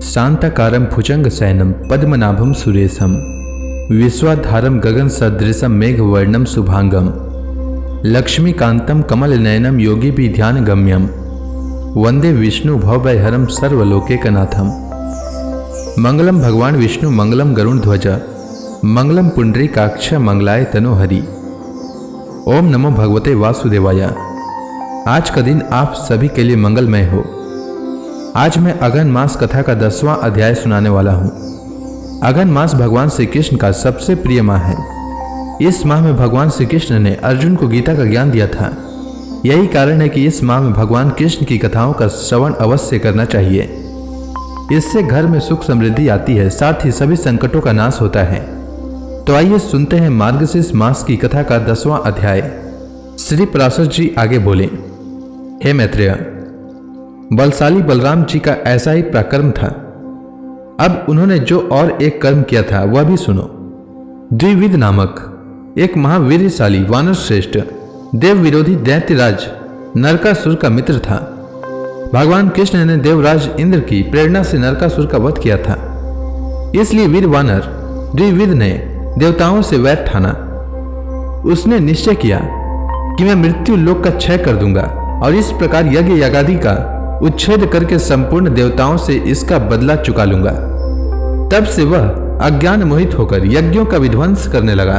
शांताकारं भुजंगशयनं पद्मनाभं सुरेशं विश्वाधारं गगनसदृशं मेघवर्णं शुभांगं लक्ष्मीकान्तं कमलनयनं योगिभिर्ध्यानगम्यं वंदे विष्णु भवभयहरं सर्वलोकैकनाथं। मंगलम भगवान विष्णु मंगलम गरुड़ध्वज मंगलम पुंडरीकाक्ष मंगलाय तनोहरि। ओम नमो भगवते वासुदेवाय। आज का दिन आप सभी के लिए मंगलमय हो। आज मैं अगन मास कथा का 10वां अध्याय सुनाने वाला हूँ। अगन मास भगवान श्री कृष्ण का सबसे प्रिय माह है। इस माह में भगवान श्री कृष्ण ने अर्जुन को गीता का ज्ञान दिया था। यही कारण है कि इस माह में भगवान कृष्ण की कथाओं का श्रवण अवश्य करना चाहिए। इससे घर में सुख समृद्धि आती है, साथ ही सभी संकटों का नाश होता है। तो आइए सुनते हैं मार्गशीर्ष मास की कथा का 10वां अध्याय। श्री पराशर जी आगे बोले, हे मैत्रेय, बलशाली बलराम जी का ऐसा ही पराक्रम था। अब उन्होंने जो और एक कर्म किया था वह भी सुनो। द्विविद नामक एक महावीरशाली वानर श्रेष्ठ देव विरोधी दैत्यराज नरकासुर का मित्र था। भगवान कृष्ण ने देवराज इंद्र की प्रेरणा से नरकासुर का वध किया था। इसलिए वीर वानर द्विविद ने देवताओं से वैर ठाना। उसने निश्चय किया कि मैं मृत्यु लोक का क्षय कर दूंगा और इस प्रकार यज्ञ यागादि का उच्छेद करके संपूर्ण देवताओं से इसका बदला चुका लूंगा। तब से वह अज्ञान मोहित होकर यज्ञों का विध्वंस करने लगा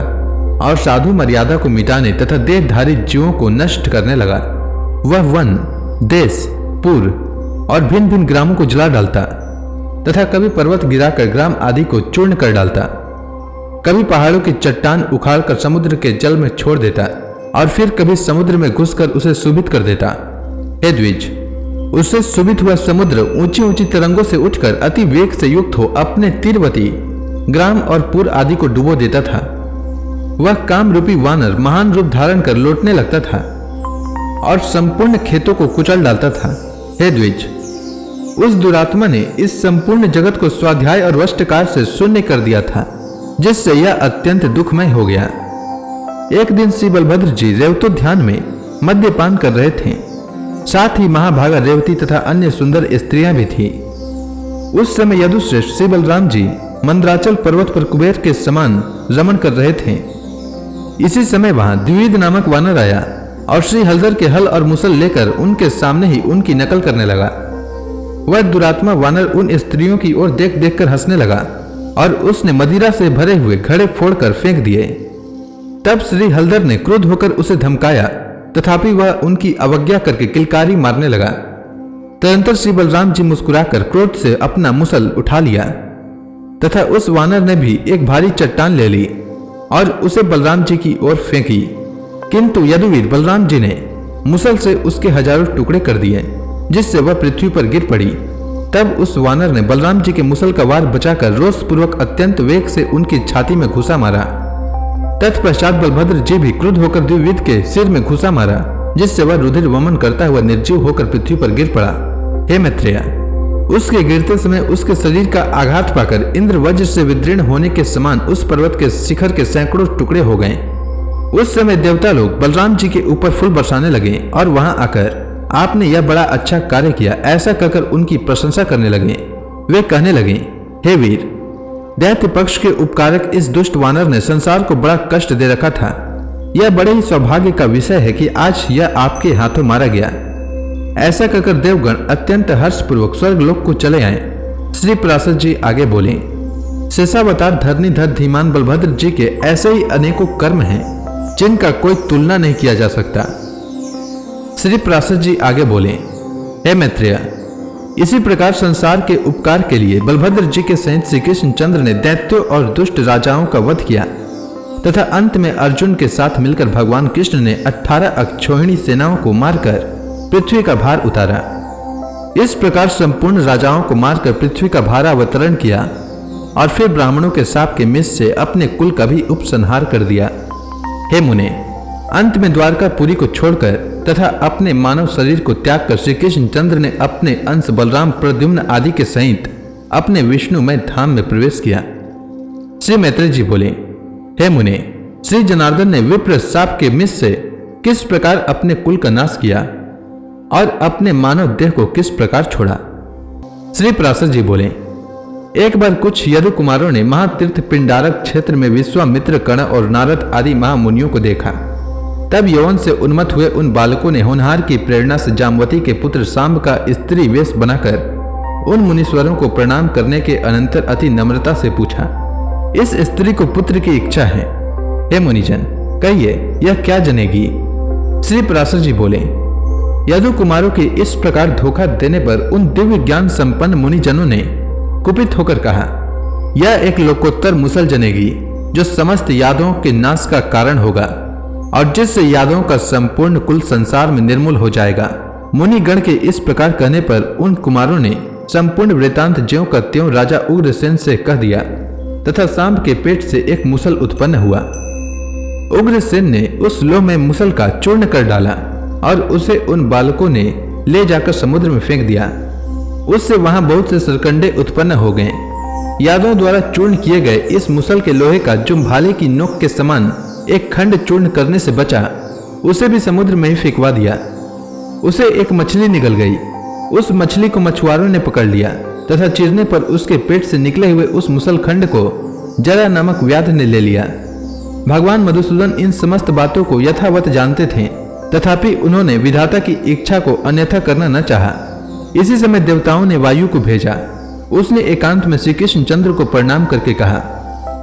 और साधु मर्यादा को मिटाने तथा देहधारी जीवों को नष्ट करने लगा। वह वन, देश, पुर और भिन्न भिन्न ग्रामों को जला डालता तथा कभी पर्वत गिराकर ग्राम आदि को चूर्ण कर डालता, कभी पहाड़ों की चट्टान उखाड़कर समुद्र के जल में छोड़ देता और फिर कभी समुद्र में घुसकर उसे सुभित कर देता। हे द्विज, उससे सुभित हुआ समुद्र ऊंची ऊंची तरंगों से उठकर अति वेग से युक्त हो अपने तीरवती ग्राम और पुर आदि को डुबो देता था। वह काम रूपी वानर महान रूप धारण कर लौटने लगता था और संपूर्ण खेतों को कुचल डालता था। हे द्विज, उस दुरात्मा ने इस संपूर्ण जगत को स्वाध्याय और वष्टकार से शून्य कर दिया था, जिससे यह अत्यंत दुखमय हो गया। एक दिन श्री बलभद्र जी रेवतोद्यान में मद्यपान कर रहे थे। साथ ही महाभागा रेवती तथा अन्य सुंदर स्त्रियां भी थी। उस समय यदुश्रेष्ठ श्री बलराम जी मंद्राचल पर्वत पर कुबेर के समान रमण कर रहे थे। इसी समय वहां द्विविद नामक वानर आया और श्री हलधर के हल और मुसल लेकर उनके सामने ही उनकी नकल करने लगा। वह दुरात्मा वानर उन स्त्रियों की ओर देख देख कर हंसने लगा और उसने मदिरा से भरे हुए घड़े फोड़कर फेंक दिए। तब श्री हलधर ने क्रोध होकर उसे धमकाया, तथापि वह उनकी अवज्ञा करके किलकारी मारने लगा। तदंतर श्री बलराम जी मुस्कुराकर क्रोध से अपना मुसल उठा लिया तथा उस वानर ने भी एक भारी चट्टान ले ली और उसे बलराम जी की ओर फेंकी। किंतु यदुवीर बलराम जी ने मुसल से उसके हजारों टुकड़े कर दिए, जिससे वह पृथ्वी पर गिर पड़ी। तब उस वानर ने बलराम जी के मुसल का वार बचाकर रोषपूर्वक अत्यंत वेग से उनकी छाती में घुसा मारा। तत्पश्चात बलभद्र जी भी क्रुद्ध होकर द्विविद के सिर में घुसा मारा, जिससे वह रुधिर वमन करता हुआ निर्जीव होकर पृथ्वी पर गिर पड़ा। हे मैत्रेय, उसके गिरते समय उसके शरीर का आघात पाकर इंद्र वज्र से विदीर्ण होने के समान उस पर्वत के शिखर के सैकड़ों टुकड़े हो गए। उस समय देवता लोग बलराम जी के ऊपर फूल बरसाने लगे और वहां आकर आपने यह बड़ा अच्छा कार्य किया ऐसा कहकर उनकी प्रशंसा करने लगे। वे कहने लगे, हे वीर, दैत्य पक्ष के उपकारक इस दुष्ट वानर ने संसार को बड़ा कष्ट दे रखा था। यह बड़े ही सौभाग्य का विषय है कि आज यह आपके हाथों मारा गया। ऐसा कहकर देवगण अत्यंत हर्षपूर्वक स्वर्गलोक को चले आए। श्री पराशर जी आगे बोले, शेषावतार धरणीधर धीमान बलभद्र जी के ऐसे ही अनेकों कर्म हैं जिनका कोई तुलना नहीं किया जा सकता। श्री पराशर जी आगे बोले, हे मैत्रेय, इसी प्रकार संसार के उपकार के लिए बलभद्र जी के सहित श्री कृष्ण चंद्र ने दैत्यों और दुष्ट राजाओं का वध किया तथा अंत में अर्जुन के साथ मिलकर भगवान कृष्ण ने 18 अक्षौहिणी सेनाओं को मारकर पृथ्वी का भार उतारा। इस प्रकार संपूर्ण राजाओं को मारकर पृथ्वी का भार अवतरण किया और फिर ब्राह्मणों के शाप के मिष से अपने कुल का भी उपसंहार कर दिया। हे मुने, अंत में द्वारकापुरी को छोड़कर तथा अपने मानव शरीर को त्याग कर श्री कृष्ण चंद्र ने अपने अंश बलराम प्रद्युम्न आदि के सहित अपने विष्णुमय धाम में प्रवेश किया। श्री मैत्रेय जी बोले, हे मुने, श्री जनार्दन ने विप्र शाप के मिष से किस प्रकार अपने कुल का नाश किया और अपने मानव देह को किस प्रकार छोड़ा। श्री पराशर जी बोले, एक बार कुछ यदु कुमारों ने महातीर्थ पिंडारक क्षेत्र में विश्वामित्र, कर्ण और नारद आदि महामुनियों को देखा। तब यौवन से उन्मत्त हुए उन बालकों ने होनहार की प्रेरणा से जामवती के पुत्र सांब का स्त्री वेश बनाकर उन मुनीश्वरों को प्रणाम करने के अनंतर अति नम्रता से पूछा, इस स्त्री को पुत्र की इच्छा है, हे मुनिजन कहिए यह क्या जनेगी। श्री पराशर जी बोले, यदु कुमारों के इस प्रकार धोखा देने पर उन दिव्य ज्ञान संपन्न मुनिजनों ने कुपित होकर कहा, यह एक लोकोत्तर मुसल जनेगी जो समस्त यादवों के नाश का कारण होगा और जिससे यादवों का संपूर्ण कुल संसार में निर्मूल हो जाएगा। मुनिगण के इस प्रकार कहने पर उन कुमारों ने संपूर्ण वृतांत ज्यों का त्यों राजा उग्रसेन से कह दिया तथा सांब के पेट से एक मुसल उत्पन्न हुआ। उग्रसेन ने उस लोह में मुसल का चूर्ण कर डाला और उसे उन बालकों ने ले जाकर समुद्र में फेंक दिया। उससे वहां बहुत से सरकंडे उत्पन्न हो गए। यादवों द्वारा चूर्ण किए गए इस मुसल के लोहे का जो भाले की नोक के समान एक खंड चूर्ण करने से बचा, उसे भी समुद्र में ही फेंकवा दिया। उसे एक मछली निगल गई। उस मछली को मछुआरों ने पकड़ लिया तथा चीरने पर उसके पेट से निकले हुए उस मुसल खंड को जरा नामक व्याध ने ले लिया। भगवान मधुसूदन इन समस्त बातों को यथावत जानते थे, तथापि उन्होंने विधाता की इच्छा को अन्यथा करना न चाहा। इसी समय देवताओं ने वायु को भेजा। उसने एकांत में श्री कृष्ण चंद्र को प्रणाम करके कहा,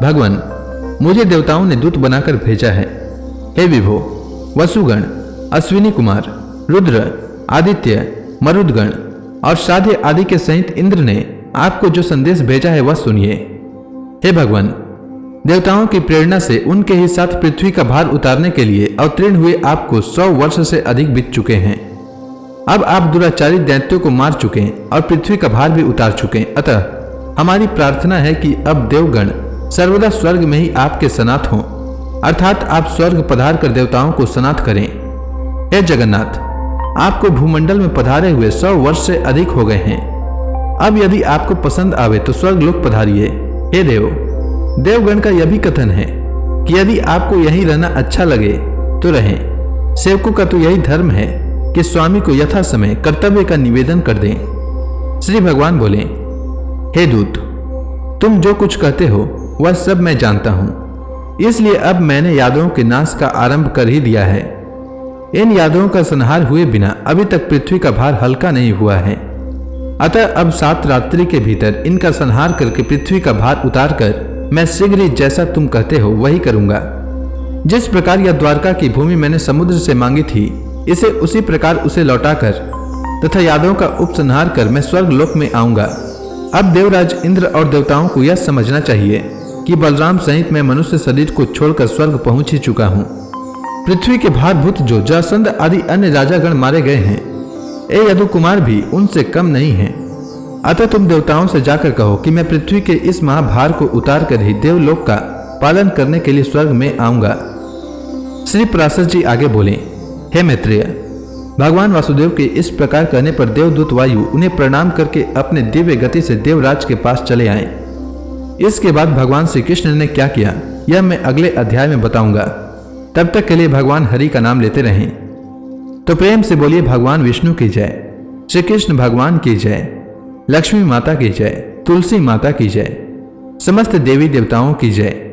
भगवान मुझे देवताओं ने दूत बनाकर भेजा है। हे विभो, वसुगण, अश्विनी कुमार, रुद्र, आदित्य, मरुदगण और साध्य आदि के सहित इंद्र ने आपको जो संदेश भेजा है वह सुनिए। हे भगवान, देवताओं की प्रेरणा से उनके ही साथ पृथ्वी का भार उतारने के लिए अवतीर्ण हुए आपको 100 वर्ष से अधिक बीत चुके हैं। अब आप दुराचारी दैत्यों को मार चुके और पृथ्वी का भार भी उतार चुके। अतः हमारी प्रार्थना है कि अब देवगण सर्वदा स्वर्ग में ही आपके सनाथ हों, अर्थात आप स्वर्ग पधार कर देवताओं को सनाथ करें। हे जगन्नाथ, आपको भूमंडल में पधारे हुए 100 वर्ष से अधिक हो गए हैं। अब यदि आपको पसंद आवे तो स्वर्ग लोक पधारिए। हे देव, देवगण का यह भी कथन है कि यदि आपको यहीं रहना अच्छा लगे तो रहें। सेवकों का तो यही धर्म है कि स्वामी को यथा समय कर्तव्य का निवेदन कर दें। श्री भगवान बोले, हे दूत, तुम जो कुछ कहते हो वह सब मैं जानता हूं, इसलिए अब मैंने यादवों के नाश का आरंभ कर ही दिया है। इन यादवों का संहार हुए बिना अभी तक पृथ्वी का भार हल्का नहीं हुआ है। अतः अब 7 रात्रि के भीतर इनका संहार करके पृथ्वी का भार उतार कर मैं शीघ्र ही जैसा तुम कहते हो वही करूंगा। जिस प्रकार यह द्वारका की भूमि मैंने समुद्र से मांगी थी, इसे उसी प्रकार उसे लौटाकर तथा यादवों का उपसंहार कर मैं स्वर्ग लोक में आऊंगा। अब देवराज इंद्र और देवताओं को यह समझना चाहिए कि बलराम सहित मैं मनुष्य शरीर को छोड़कर स्वर्ग पहुंच ही चुका हूं। पृथ्वी के भारभूत जो जरासंध आदि अन्य राजागण मारे गए हैं, ए यदु कुमार भी उनसे कम नहीं हैं। अतः तुम देवताओं से जाकर कहो कि मैं पृथ्वी के इस महाभार को उतार कर ही देवलोक का पालन करने के लिए स्वर्ग में आऊंगा। श्री पराशर जी आगे बोले, हे मैत्रेय, भगवान वासुदेव के इस प्रकार कहने पर देवदूत वायु उन्हें प्रणाम करके अपने दिव्य गति से देवराज के पास चले आए। इसके बाद भगवान श्री कृष्ण ने क्या किया यह मैं अगले अध्याय में बताऊंगा। तब तक के लिए भगवान हरि का नाम लेते रहें। तो प्रेम से बोलिए भगवान विष्णु की जय, श्री कृष्ण भगवान की जय, लक्ष्मी माता की जय, तुलसी माता की जय, समस्त देवी देवताओं की जय।